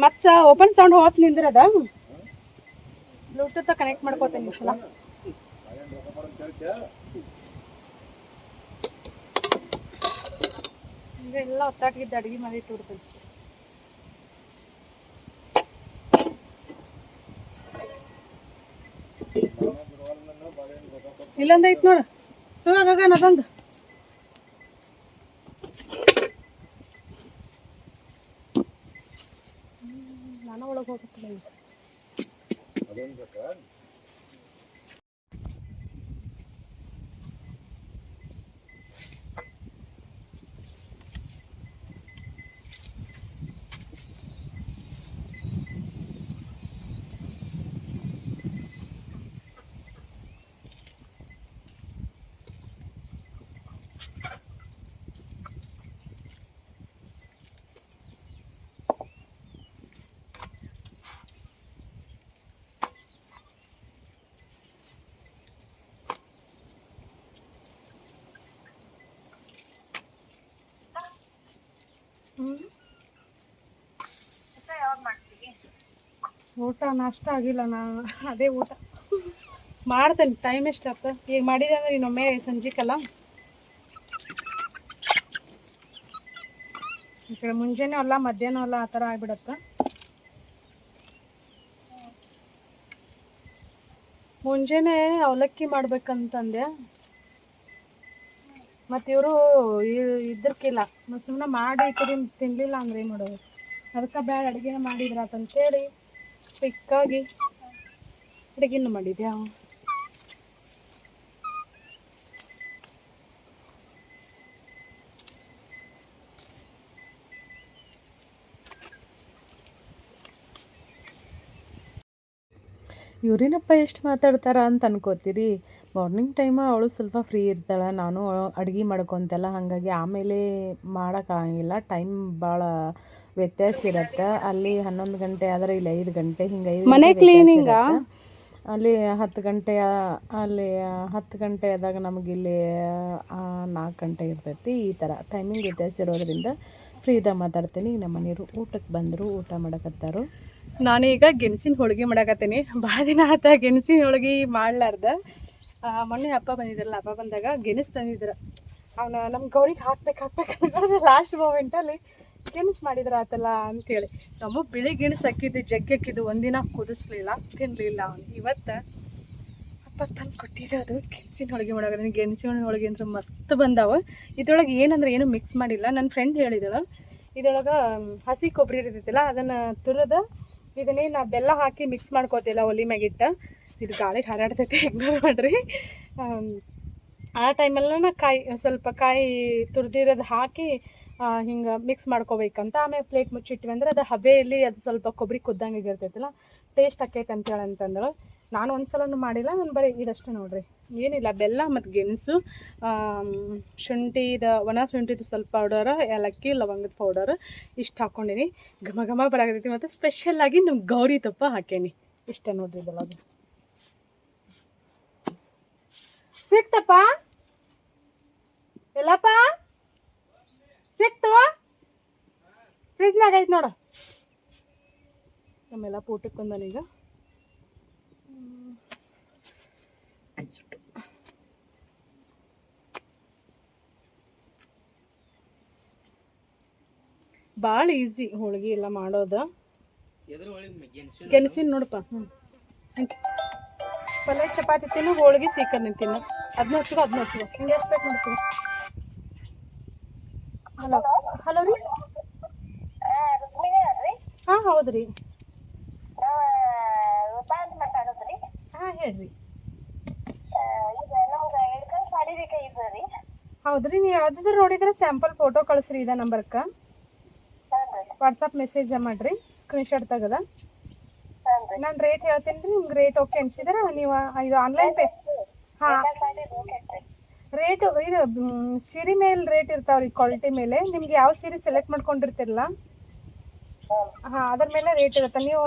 ಮತ್ತ ಓಪನ್ ಸೌಂಡ್ ಹೋತ್ ನಿಂದ್ರದ ಬ್ಲೂಟೂತ್ ಕನೆಕ್ಟ್ ಮಾಡ್ಕೋತೇನೆ ಈ ಸಲ ಈಗ ಎಲ್ಲ ಒತ್ತಾಟಿಗಿದ್ದ ಅಡಿಗೆ ಮಾಡಿ ಇಟ್ಬಿಡ್ತೇನೆ ಇಲ್ಲೊಂದು ಐತ್ ನೋಡು ಗಗನ ಅದೊಂದು ನಾನು ಒಳಗೆ ಹೋಗ್ತಿಲ್ಲ ಊಟ ನಾಷ್ಟ ಆಗಿಲ್ಲ ನಾನು ಅದೇ ಊಟ ಮಾಡ್ತೇನೆ ಟೈಮ್ ಎಷ್ಟಾಗ್ತ ಈಗ ಮಾಡಿದೆ ಅಂದ್ರೆ ಇನ್ನೊಮ್ಮೆ ಸಂಜೆಕಲ್ಲ ಈ ಕಡೆ ಮುಂಜಾನೆ ಅಲ್ಲ ಮಧ್ಯಾಹ್ನ ಅಲ್ಲ ಆ ಥರ ಆಗ್ಬಿಡತ್ತ ಮುಂಜಾನೆ ಅವಲಕ್ಕಿ ಮಾಡ್ಬೇಕಂತಂದೆ ಮತ್ತು ಇವರು ಇದ್ರಕ್ಕಿಲ್ಲ ಸುಮ್ಮನೆ ಮಾಡಿ ತಿನ್ನಲಿಲ್ಲ ಅಂದ್ರೆ ಏನು ಮಾಡೋದು ಅದಕ್ಕೆ ಬೇಡ ಅಡುಗೆನ ಮಾಡಿದ್ರಾತಂತೇಳಿ ಕ್ವಿಕ್ಕಾಗಿ ಅಡುಗೆನ ಮಾಡಿದ್ಯಾ ಇವ್ರೇನಪ್ಪ ಎಷ್ಟು ಮಾತಾಡ್ತಾರ ಅಂತ ಅನ್ಕೋತೀರಿ ಮಾರ್ನಿಂಗ್ ಟೈಮ ಅವಳು ಸ್ವಲ್ಪ ಫ್ರೀ ಇರ್ತಾಳೆ ನಾನು ಅಡುಗೆ ಮಾಡ್ಕೊತೆಲ್ಲ ಹಾಗಾಗಿ ಆಮೇಲೆ ಮಾಡೋಕ್ಕಾಗಿಲ್ಲ ಟೈಮ್ ಭಾಳ ವ್ಯತ್ಯಾಸ ಇರುತ್ತೆ ಅಲ್ಲಿ 11 ಗಂಟೆ ಆದರೆ ಇಲ್ಲಿ 5 ಗಂಟೆ ಹಿಂಗೆ 5 ಮನೆ ಕ್ಲೀನಿಂಗ ಅಲ್ಲಿ 10 ಗಂಟೆ ಅಲ್ಲಿ 10 ಗಂಟೆ ಆದಾಗ ನಮಗಿಲ್ಲಿ 4 ಗಂಟೆ ಇರ್ತೈತಿ ಈ ಥರ ಟೈಮಿಂಗ್ ವ್ಯತ್ಯಾಸ ಇರೋದ್ರಿಂದ ಫ್ರೀದಾಗ ಮಾತಾಡ್ತೀನಿ ನಮ್ಮ ಮನೆಯವರು ಊಟಕ್ಕೆ ಬಂದರು ಊಟ ಮಾಡಕತ್ತಾರು ನಾನೀಗ ಗೆಣಸಿನ ಹೋಳಿಗೆ ಮಾಡಕತ್ತೀನಿ ಭಾಳ ದಿನ ಆತ ಗೆಣಸಿನ ಹೋಳಿಗೆ ಮಾಡ್ಲಾರ್ದ ಮೊನ್ನೆ ಹಬ್ಬ ಬಂದಿದ್ರಲ್ಲ ಹಬ್ಬ ಬಂದಾಗ ಗೆಣಸು ತಂದಿದ್ರು ಅವನು ನಮ್ಮ ಗೌರಿಗೆ ಹಾಕ್ಬೇಕು ಅನ್ಕೊಳ್ಳೋದು ಲಾಸ್ಟ್ ಮೂಮೆಂಟಲ್ಲಿ ಗೆಣಸು ಮಾಡಿದ್ರ ಆತಲ್ಲ ಅಂತೇಳಿ ನಮ್ಮ ಬಿಳಿ ಗೆಣಸು ಹಾಕಿದ್ದು ಜಗ್ಗಿ ಹಾಕಿದ್ದು ಒಂದಿನ ಕುದಿಸ್ಲಿಲ್ಲ ತಿನ್ನಲಿಲ್ಲ ಅವನು ಇವತ್ತು ಅಪ್ಪ ತಂದು ಕೊಟ್ಟಿರೋದು ಗೆಣಸಿನ ಹೋಳಿಗೆ ಮಾಡಕತ್ತೀನಿ ಗೆಣಸಿನ ಹೋಳಿಗೆ ಅಂದ್ರೆ ಮಸ್ತ್ ಬಂದಾವ ಇದ್ರೊಳಗೆ ಏನಂದ್ರೆ ಏನು ಮಿಕ್ಸ್ ಮಾಡಿಲ್ಲ ನನ್ನ ಫ್ರೆಂಡ್ ಹೇಳಿದಳು ಇದ್ರೊಳಗೆ ಹಸಿ ಕೊಬ್ಬರಿ ಇರ್ತೈತಿಲ್ಲ ಅದನ್ನು ತುರಿದು ಇದನ್ನೇನು ಬೆಲ್ಲ ಹಾಕಿ ಮಿಕ್ಸ್ ಮಾಡ್ಕೋತಿಲ್ಲ ಒಲಿ ಮ್ಯಾಗಿಟ್ಟು. ಇದು ಗಾಳಿಗೆ ಹಾರಾಡ್ತೈತಿ, ಇಗ್ನೋರ್ ಮಾಡಿರಿ. ಆ ಟೈಮಲ್ಲ ಸ್ವಲ್ಪ ಕಾಯಿ ತುರಿದಿರೋದು ಹಾಕಿ ಹಿಂಗೆ ಮಿಕ್ಸ್ ಮಾಡ್ಕೋಬೇಕಂತ. ಆಮೇಲೆ ಪ್ಲೇಟ್ ಮುಚ್ಚಿಟ್ವಿ ಅಂದ್ರೆ ಅದು ಹಬೆಯಲ್ಲಿ ಅದು ಸ್ವಲ್ಪ ಕೊಬ್ಬರಿ ಕುದ್ದಂಗೆ ಇರ್ತೈತಿಲ್ಲ, ಟೇಸ್ಟ್ ಆಕೈತೆ ಅಂತೇಳಿ ಅಂತಂದ್ರೆ. ನಾನು ಒಂದು ಸಲನೂ ಮಾಡಿಲ್ಲ, ನಾನು ಬರೀ ಇದಷ್ಟೇ ನೋಡಿರಿ. ಏನಿಲ್ಲ, ಬೆಲ್ಲ ಮತ್ತು ಗೆಣಸು, ಒಣ ಶುಂಠಿದು ಸ್ವಲ್ಪ ಪೌಡರ್, ಏಲಕ್ಕಿ, ಲವಂಗದ ಪೌಡರ್ ಇಷ್ಟು ಹಾಕ್ಕೊಂಡೀನಿ. ಘಮ ಘಮ ಬರಾಕತ್ತೈತಿ. ಮತ್ತು ಸ್ಪೆಷಲ್ಲಾಗಿ ನಮ್ಮ ಗೌರಿ ತುಪ್ಪ ಹಾಕೇನಿ. ಇಷ್ಟೇ ನೋಡ್ರಿ ಇದೆಲ್ಲ. ಅದು ಸಿಕ್ತಪ್ಪ ಎಲ್ಲಪ್ಪ, ಸಿಕ್ತು ಫ್ರಿಜ್ನಾಗ ಐತೆ ನೋಡು. ನಮ್ಮೆಲ್ಲ ಊಟಕ್ಕೆ ಬಂದನೀಗ. ಭಾಳ ಈಸಿ ಹೋಳಿಗೆ ಎಲ್ಲ ಮಾಡೋದು. ಗೆಣಸಿನ ನೋಡಪ್ಪ. ಪಲ್ಯ ಚಪಾತಿ ತಿನ್ನು, ಹೋಳಿಗೆ ಸೀಕರ್ನಿ ತಿನ್ನು. ಅದನ್ನ ಹಚ್ಚುವ ಹಿಂಗೆ ಎಷ್ಟು ಬೇಕು ನೋಡ್ತೀವಿ. ಹಲೋ ರೀ. ಹಾಂ ಹೌದು ರೀ. ಹಾಂ ಹೇಳ್ರಿ. ಹೌದು ರೀ, ನೀವು ಯಾವ್ದಾದ್ರು ನೋಡಿದ್ರೆ ಸ್ಯಾಂಪಲ್ ಫೋಟೋ ಕಳಿಸ್ರಿ ಇದ ನಂಬರ್ಗೆ. ವಾಟ್ಸಪ್ ಮೆಸೇಜ್ ಮಾಡಿರಿ, ಸ್ಕ್ರೀನ್ಶಾಟ್ ತೆಗೆದ. ನಾನು ರೇಟ್ ಹೇಳ್ತೀನಿ ರೀ. ನಿಮ್ಗೆ ರೇಟ್ ಓಕೆ ಅನಿಸಿದ್ರೆ ನೀವು ಇದು ಆನ್ಲೈನ್ ಪೇ. ಹಾಂ, ರೇಟು ಇದು ಸೀರೆ ಮೇಲೆ ರೇಟ್ ಇರ್ತಾವ್ರಿ, ಕ್ವಾಲಿಟಿ ಮೇಲೆ. ನಿಮ್ಗೆ ಯಾವ ಸೀರೆ ಸೆಲೆಕ್ಟ್ ಮಾಡ್ಕೊಂಡಿರ್ತಿರಲ್ಲ, ಹಾಂ ಅದ್ರ ಮೇಲೆ ರೇಟ್ ಇರುತ್ತೆ. ನೀವು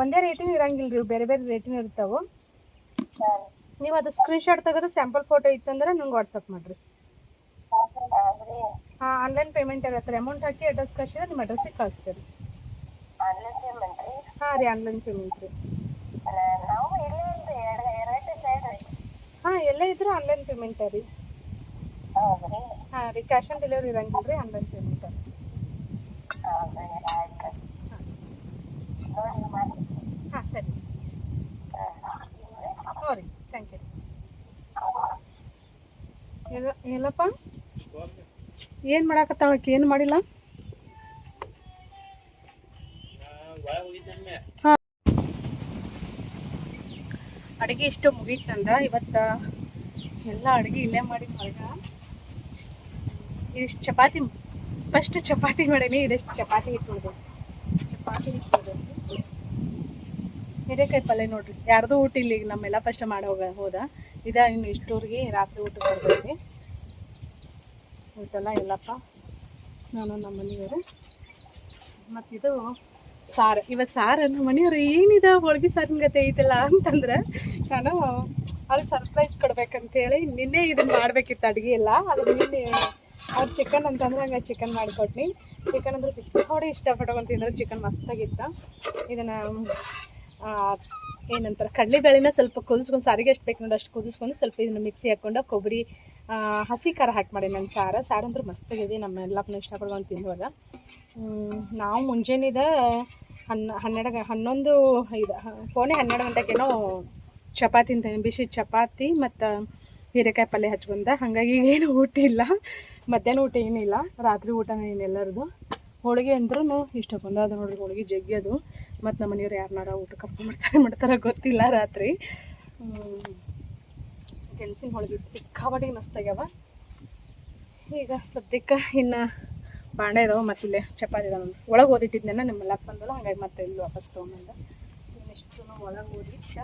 ಒಂದೇ ರೇಟಿನ ಇರಂಗಿಲ್ಲ ರೀ, ಬೇರೆ ಬೇರೆ ರೇಟಿನ ಇರ್ತಾವೆ. ನೀವು ಅದು ಸ್ಕ್ರೀನ್ಶಾಟ್ ತೆಗೆದು ಸ್ಯಾಂಪಲ್ ಫೋಟೋ ಇತ್ತಂದ್ರೆ ನಂಗೆ ವಾಟ್ಸಪ್ ಮಾಡಿರಿ. ಹಾಂ, ಆನ್ಲೈನ್ ಪೇಮೆಂಟ್ ಇರತ್ತೆ ರೀ. ಅಮೌಂಟ್ ಹಾಕಿ ಅಡ್ರೆಸ್ ಕಳಿಸಿದ್ರೆ ನಿಮ್ಮ ಅಡ್ರೆಸ್ಸಿಗೆ ಕಳಿಸ್ತೀರಿ. ಹಾಂ ರೀ, ಆನ್ಲೈನ್ ಪೇಮೆಂಟ್ ರೀ. ಹಾಂ, ಎಲ್ಲೇ ಇದ್ರೂ ಆನ್ಲೈನ್ ಪೇಮೆಂಟ್ ರೀ. ಹಾಂ ರೀ, ಕ್ಯಾಶ್ ಆನ್ ಡೆಲಿವರಿ ಇರಂಗಿಲ್ಲ ರೀ, ಆನ್ಲೈನ್ ಪೇಮೆಂಟ್. ಹಾಂ ಸರಿ. ಹ್ಞೂ ರೀ, ಥ್ಯಾಂಕ್ ಯು. ಎಲ್ಲಪ್ಪ ಏನು ಮಾಡಾಕತ್ತಾಳಕ್ಕೆ? ಏನು ಮಾಡಿಲ್ಲ. ಹಾಂ, ಅಡುಗೆ ಇಷ್ಟು ಮುಗೀತಂದ. ಇವತ್ತು ಎಲ್ಲ ಅಡುಗೆ ಇಲ್ಲೇ ಮಾಡಿ ಹೊರಗ. ಇದಿಷ್ಟು ಚಪಾತಿ, ಫಸ್ಟ್ ಚಪಾತಿ ಮಾಡೀನಿ. ಇದಷ್ಟು ಚಪಾತಿ ಹಿಟ್ಟು ಹೀರೆಕಾಯಿ ಪಲ್ಯ ನೋಡ್ರಿ. ಯಾರ್ದು ಊಟ ಇಲ್ಲ ಈಗ, ನಮ್ಮೆಲ್ಲ ಫಸ್ಟ್ ಮಾಡಿ ಹೋದ. ಇನ್ನು ಇಷ್ಟೂರಿಗೆ ರಾತ್ರಿ ಊಟಕ್ಕೆ ಬರ್ತೀವಿ. ಊಟೆಲ್ಲ ಎಲ್ಲಪ್ಪ ನಾನು ನಮ್ಮ ಮನೆಯವರು. ಮತ್ತಿದು ಸಾರು. ಇವತ್ತು ಸಾರು ನಮ್ಮ ಮನೆಯವರು ಏನಿದೆ ಹೋಳಿಗೆ ಸಾರಿನ ಗತೆ ಐತಿಲ್ಲ ಅಂತಂದ್ರೆ ನಾನು ಅಲ್ಲಿ ಸರ್ಪ್ರೈಸ್ ಕೊಡ್ಬೇಕಂತೇಳಿ ನಿನ್ನೆ ಇದನ್ನು ಮಾಡಬೇಕಿತ್ತು ಅಡುಗೆ ಎಲ್ಲ. ಅದು ನಿನ್ನೆ ಅವ್ರು ಚಿಕನ್ ಅಂತಂದ್ರೆ ಹಂಗೆ ಚಿಕನ್ ಮಾಡಿಕೊಟ್ನಿ. ಚಿಕನ್ ಅಂದ್ರೆ ಸಿಕ್ಕಾಡಿ ಇಷ್ಟಪಟ್ಕೊಂಡು ತಿಂದ್ರೆ ಚಿಕನ್ ಮಸ್ತಾಗಿತ್ತು. ಇದನ್ನು ಏನಂತಾರೆ ಕಡಲೆಬೇಳೆನ ಸ್ವಲ್ಪ ಕುದಿಸ್ಕೊಂಡು, ಸಾರಿಗೆ ಎಷ್ಟು ಬೇಕು ನೋಡಿ ಅಷ್ಟು ಕುದಿಸ್ಕೊಂಡು ಸ್ವಲ್ಪ ಇದನ್ನು ಮಿಕ್ಸಿ ಹಾಕ್ಕೊಂಡು ಕೊಬ್ಬರಿ ಹಸಿ ಖಾರ ಹಾಕಿ ಮಾಡಿ ನನ್ನ ಸಾರು ಅಂದ್ರೆ ಮಸ್ತಾಗಿದೆ. ನಮ್ಮ ಎಲ್ಲಪ್ಪನ ಇಷ್ಟಪಡ್ಕೊಂಡು ತಿಂದವಾಗ. ನಾವು ಮುಂಜಾನೆದ 11 ಗಂಟೆಗೇನೋ ಚಪಾತಿ ತಿಂತೀನಿ, ಬಿಸಿ ಚಪಾತಿ ಮತ್ತು ಹೀರೆಕಾಯಿ ಪಲ್ಯ ಹಚ್ಕೊಂಡ. ಹಾಗಾಗಿ ಏನು ಊಟ ಇಲ್ಲ, ಮಧ್ಯಾಹ್ನ ಊಟ ಏನಿಲ್ಲ, ರಾತ್ರಿ ಊಟನೂ ಏನೆಲ್ಲರದು. ಹೋಳಿಗೆ ಅಂದ್ರೂ ಇಷ್ಟಪಂದು ಅದು ನೋಡ್ರಿ, ಹೋಳಿಗೆ ಜಗ್ಗಿ ಅದು. ಮತ್ತು ನಮ್ಮ ಮನೆಯವ್ರು ಯಾರನ್ನಾರ ಊಟ ಕರ್ಕೊಂಡು ಮಾಡ್ತಾರೆ ಗೊತ್ತಿಲ್ಲ. ರಾತ್ರಿ ಗೆಣಸಿನ ಹೋಳಿಗೆ ಸಿಕ್ಕಾಬಡಿ ಮಸ್ತಾಗ್ಯಾವ. ಈಗ ಸದ್ಯಕ್ಕೆ ಇನ್ನು ಬಾಂಡೆ ಇದಾವೆ, ಮತ್ತು ಇಲ್ಲೇ ಚಪಾತಿ ಇದಾವೆ ನೋಡಿ. ಒಳಗೆ ಓದಿಟ್ಟಿದ್ನೇನ ನಿಮ್ಮೆಲ್ಲ ಬಂದಲ್ಲ, ಹಾಗಾಗಿ ಮತ್ತೆ ಇಲ್ಲಿ ವಾಪಸ್ ತೊಗೊಂಬಂದ. ಇನ್ನಿಷ್ಟು ಒಳಗೆ ಓದಿಟ್ಟ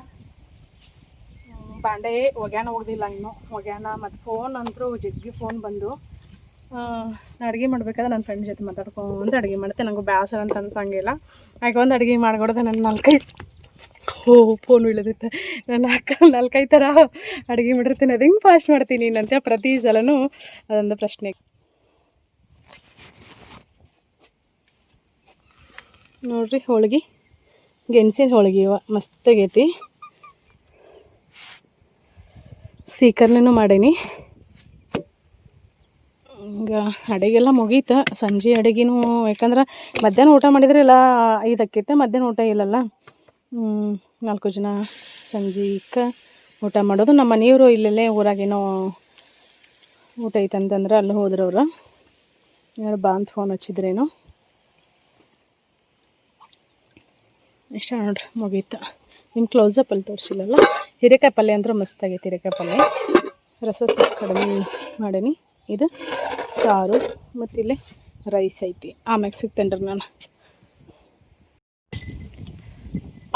ಬಾಂಡೆ ಒಗ್ಯಾನ ಹೋಗ್ದಿಲ್ಲ ಇನ್ನು. ಒಗ್ಯಾನ ಮತ್ತು ಫೋನ್ ಅಂತೂ ಜಗ್ಗಿ ಫೋನ್ ಬಂದು. ನಾ ಅಡುಗೆ ಮಾಡ್ಬೇಕಾದ್ರೆ ನನ್ನ ಫ್ರೆಂಡ್ ಜೊತೆ ಮಾತಾಡ್ಕೊಂಡು ಅಡುಗೆ ಮಾಡ್ತೆ. ನನಗೂ ಬೇಸರ ಅಂತ ಅನ್ಸಂಗಿಲ್ಲ. ಹಾಗೆ ಒಂದು ಅಡುಗೆ ಮಾಡ್ಕೊಡೋದು ನನ್ನ 4-5 ಫೋನ್ ಬೀಳದಿತ್ತೆ. ನಾನು 4-5 ಥರ ಅಡುಗೆ ಮಾಡಿರ್ತೀನಿ. ಅದು ಹಿಂಗೆ ಫಾಸ್ಟ್ ಮಾಡ್ತೀನಿ ಅಂತ ಪ್ರತಿ ಸಲನೂ ಅದೊಂದು ಪ್ರಶ್ನೆ. ನೋಡಿರಿ ಹೋಳಿಗೆ, ಗೆಣಸಿನ ಹೋಳಿಗೆ ಮಸ್ತಾಗೈತಿ. ಸೀಕರ್ನೂ ಮಾಡೀನಿ. ಈಗ ಅಡುಗೆಲ್ಲ ಮುಗೀತು. ಸಂಜೆ ಅಡುಗೆನೂ ಯಾಕಂದ್ರೆ ಮಧ್ಯಾಹ್ನ ಊಟ ಮಾಡಿದ್ರೆ ಎಲ್ಲ 5 ಆಕೈತೆ. ಮಧ್ಯಾಹ್ನ ಊಟ ಇಲ್ಲಲ್ಲ, 4 ಜನ ಸಂಜೆಗೆ ಊಟ ಮಾಡೋದು. ನಮ್ಮ ಮನೆಯವರು ಇಲ್ಲೆಲ್ಲೇ ಊರಾಗೇನೋ ಊಟ ಐತಂತಂದ್ರೆ ಅಲ್ಲಿ ಹೋದ್ರವ್ರು. ಯಾರು ಬಾ ಅಂತ ಫೋನ್ ಹಚ್ಚಿದ್ರೇನೋ. ಇಷ್ಟ ನೋಡ್ರಿ ಮುಗೀತು. ನಿಮ್ಮ ಕ್ಲೋಸಪ್ಪಲ್ಲಿ ತೋರಿಸಿಲ್ಲಲ್ಲ. ಹೀರೆಕಾಯಿ ಪಲ್ಯ ಅಂದ್ರೆ ಮಸ್ತಾಗೈತೆ. ಹೀರೆಕಾಯಿ ಪಲ್ಯ ರಸ ಸ್ವಲ್ಪ ಕಡಿಮೆ ಮಾಡೀನಿ. ಇದು ಸಾರು ಮತ್ತು ಇಲ್ಲಿ ರೈಸ್ ಐತಿ. ಆಮ್ಯಾಗ ಸಿಗ್ತೇನೆ ರೀ ನಾನು.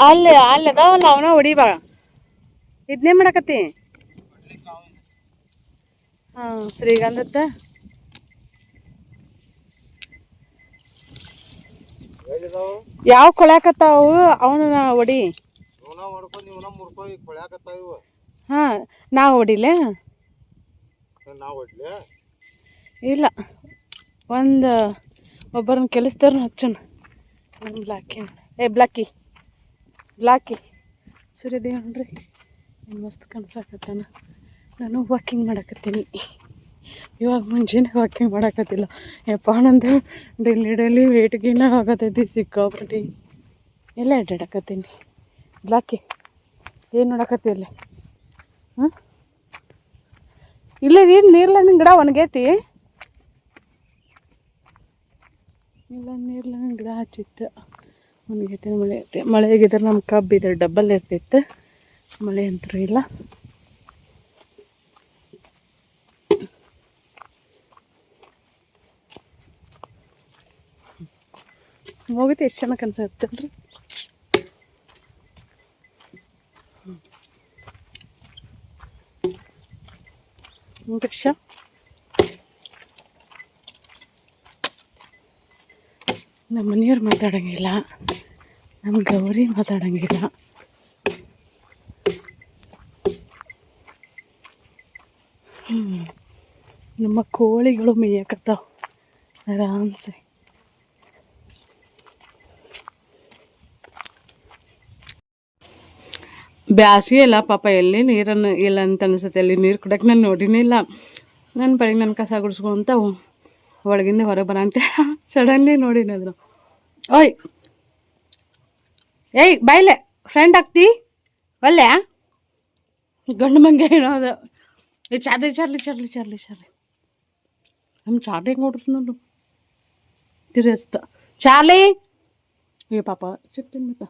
ಅಲ್ಲೇ ಅದಾವಲ್ಲ ಅವನ ಹೊಡಿಬಾ. ಇದನ್ನೇ ಮಾಡಕತ್ತಿ? ಹಾಂ, ಶ್ರೀಗಂಧದ ಯಾವ ಕೊಳ್ಯಾಕತ್ತಾವು ಅವನ ಹೊಡಿ. ಹಾಂ, ನಾ ಹೊಡಿಲೆ? ಇಲ್ಲ, ಒಬ್ಬರನ್ನ ಕೆಲಸದವ್ರನ್ನ ಹಚ್ಚೋಣ. ಬ್ಲಾಕಿ ಸೂರ್ಯದೇವ ನೋಡ್ರಿ ಮಸ್ತ್ ಕನ್ಸಾಕತ್ತಾನ. ನಾನು ವಾಕಿಂಗ್ ಮಾಡಕತ್ತೀನಿ ಇವಾಗ. ಮುಂಚೆನೇ ವಾಕಿಂಗ್ ಮಾಡಕತ್ತಿಲ್ಲ ಯಪ್ಪ. ನಂದು ಡೈಲಿ ವೇಟ್ ಗೇನ್ ಆಗತೈತಿ ಸಿಕ್ಕಾಪಟ್ಟಿ. ಎಲ್ಲ ಅಡ್ಡಾಡಕತ್ತೀನಿ. ಬ್ಲಾಕಿ ಏನು ನೋಡಕತ್ತಿ ಅಲ್ಲೇ? ಹಾಂ, ಇಲ್ಲೇ ನೀರ್ಲಣ್ಣಿನ ಗಿಡ ಒಣಗೈತಿ. ಇಲ್ಲ, ನೀರ್ಲಣ್ಣಿನ ಗಿಡ ಹಚ್ಚಿತ್ತು, ಒಣಗೈತಿ. ಮಳೆ ಐತಿ. ಮಳೆ ಆಗಿದ್ರೆ ನಮ್ಮ ಕಬ್ಬು ಇದ್ರೆ ಡಬ್ಬಲ್ ಇರ್ತಿತ್ತು. ಮಳೆ ಅಂತೂ ಇಲ್ಲ. ಹೋಗುತ್ತೆ. ಎಷ್ಟು ಚೆನ್ನಾಗಿ ಕನ್ಸತ್ತಲ್ರಿ. ರಿಕ್ಷ ನಮ್ಮ ಮನೆಯವ್ರು ಮಾತಾಡೋಂಗಿಲ್ಲ, ನಮ್ಮ ಗೌರಿ ಮಾತಾಡೋಂಗಿಲ್ಲ. ನಮ್ಮ ಕೋಳಿಗಳು ಮೇಯಕತ್ತಾವ ಆರಾಮ್ಸೆ. ಬ್ಯಾಸಿಗೆ ಇಲ್ಲ ಪಾಪ, ಎಲ್ಲಿ ನೀರನ್ನು ಇಲ್ಲ ಅಂತ ಅನಿಸುತ್ತೆ. ಅಲ್ಲಿ ನೀರು ಕುಡಕ್ಕೆ ನಾನು ನೋಡಿನೇ ಇಲ್ಲ. ನನ್ನ ಬೆಳಗ್ಗೆ ನನ್ನ ಕಸ ಗುಡಿಸ್ಕೊಂತ ಒಳಗಿಂದ ಹೊರಗೆ ಬರಂತೆ ಸಡನ್ಲಿ ನೋಡಿನದ್ರು. ಏಯ್ ಬಾಯ್ಲೆ ಫ್ರೆಂಡ್ ಆಗ್ತಿ ಒಳ್ಳೆ ಗಂಡು ಮಂಗೆ ಏನೋ ಅದು. ಚಾರ್ಲಿ ನಮ್ಮ ಚಾರ್ಲಿ ಹೆಂಗೆ ನೋಡ್ರಿ ನೋಡು ತಿರ್ಸ್ತ ಚಾರ್ಲಿ. ಅಯ್ಯೋ ಪಾಪ ಸಿಗ್ತೀನಿ ಮತ್ತೆ.